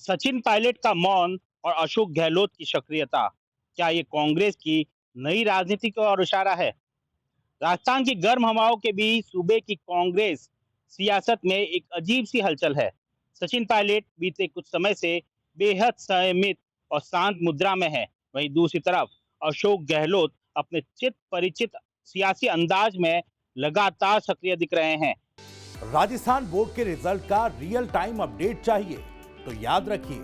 सचिन पायलट का मौन और अशोक गहलोत की सक्रियता, क्या ये कांग्रेस की नई राजनीति की ओर इशारा है? राजस्थान की गर्म हवाओं के बीच सूबे की कांग्रेस सियासत में एक अजीब सी हलचल है। सचिन पायलट बीते कुछ समय से बेहद संयमित और शांत मुद्रा में है। वहीं दूसरी तरफ अशोक गहलोत अपने चित परिचित सियासी अंदाज में लगातार सक्रिय दिख रहे हैं। राजस्थान बोर्ड के रिजल्ट का रियल टाइम अपडेट चाहिए तो याद रखिए,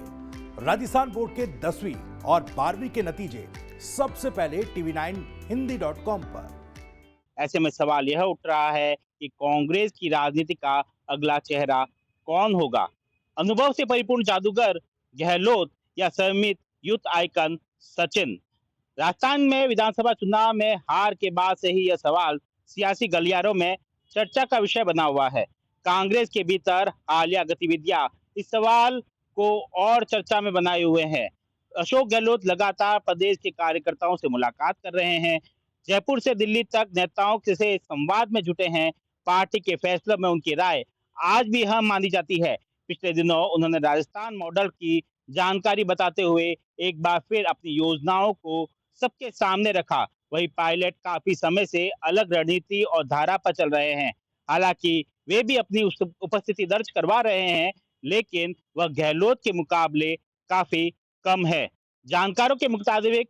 राजस्थान बोर्ड के 10वीं और 12वीं के नतीजे सबसे पहले tv9hindi.com पर। ऐसे में सवाल यह उठ रहा है कि कांग्रेस की राजनीति का अगला चेहरा कौन होगा? अनुभव से परिपूर्ण जादूगर गहलोत या संयमित यूथ आइकन सचिन? राजस्थान में विधानसभा चुनाव में हार के बाद से ही यह सवाल सियासी गलियारों में चर्चा का विषय बना हुआ है। कांग्रेस के भीतर हालिया गतिविधियां इस सवाल को और चर्चा में बनाए हुए हैं। अशोक गहलोत लगातार प्रदेश के कार्यकर्ताओं से मुलाकात कर रहे हैं। जयपुर से दिल्ली तक नेताओं से संवाद में जुटे हैं। पार्टी के फैसलों में उनकी राय आज भी अहम मानी जाती है। पिछले दिनों उन्होंने राजस्थान मॉडल की जानकारी बताते हुए एक बार फिर अपनी योजनाओं को सबके सामने रखा। वही पायलट काफी समय से अलग रणनीति और धारा पर चल रहे हैं। हालांकि वे भी अपनी उपस्थिति दर्ज करवा रहे हैं, लेकिन वह गहलोत के मुकाबले काफी कम है। जानकारों के मुताबिक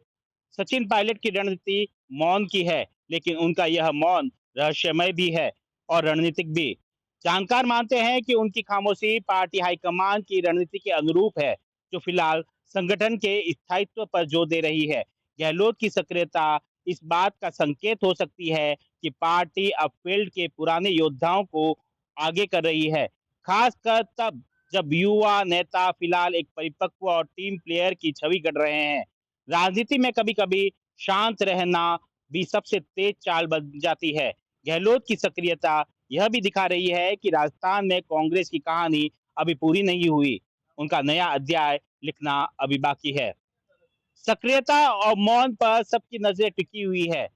सचिन पायलट की रणनीति मौन की है, लेकिन उनका यह मौन रहस्यमय भी है और रणनीतिक भी। जानकार मानते हैं कि उनकी खामोशी पार्टी हाईकमान की रणनीति के अनुरूप है, जो फिलहाल संगठन के स्थायित्व पर जोर दे रही है। गहलोत की सक्रियता इस बात का संकेत हो सकती है कि पार्टी अब फील्ड के पुराने योद्धाओं को आगे कर रही है, खासकर तब जब युवा नेता फिलहाल एक परिपक्व और टीम प्लेयर की छवि गढ़ रहे हैं। राजनीति में कभी-कभी शांत रहना भी सबसे तेज चाल बन जाती है। गहलोत की सक्रियता यह भी दिखा रही है कि राजस्थान में कांग्रेस की कहानी अभी पूरी नहीं हुई। उनका नया अध्याय लिखना अभी बाकी है। सक्रियता और मौन पर सबकी नजर टिकी हुई है।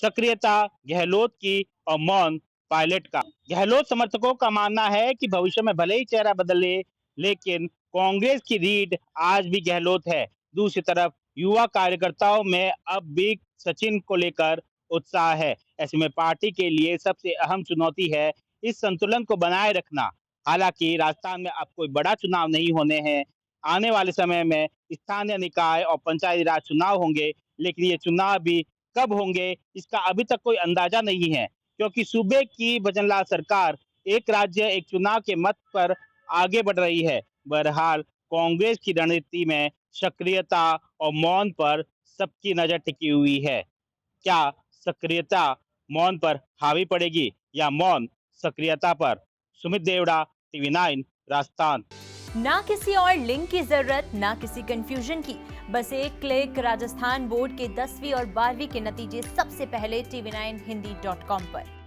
सक्रियता गहलोत की और मौन पायलट का। गहलोत समर्थकों का मानना है कि भविष्य में भले ही चेहरा बदले, लेकिन कांग्रेस की रीढ़ आज भी गहलोत है। दूसरी तरफ युवा कार्यकर्ताओं में अब भी सचिन को लेकर उत्साह है। ऐसे में पार्टी के लिए सबसे अहम चुनौती है इस संतुलन को बनाए रखना। हालांकि राजस्थान में अब कोई बड़ा चुनाव नहीं होने हैं। आने वाले समय में स्थानीय निकाय और पंचायती राज चुनाव होंगे, लेकिन ये चुनाव भी कब होंगे इसका अभी तक कोई अंदाजा नहीं है, क्योंकि सूबे की भजनलाल सरकार एक राज्य एक चुनाव के मत पर आगे बढ़ रही है। बहरहाल कांग्रेस की रणनीति में सक्रियता और मौन पर सबकी नजर टिकी हुई है। क्या सक्रियता मौन पर हावी पड़ेगी या मौन सक्रियता पर? सुमित देवड़ा, टीवी9 राजस्थान। ना किसी और लिंक की जरूरत, ना किसी कंफ्यूजन की, बस एक क्लिक। राजस्थान बोर्ड के 10वीं और 12वीं के नतीजे सबसे पहले tv9hindi.com पर।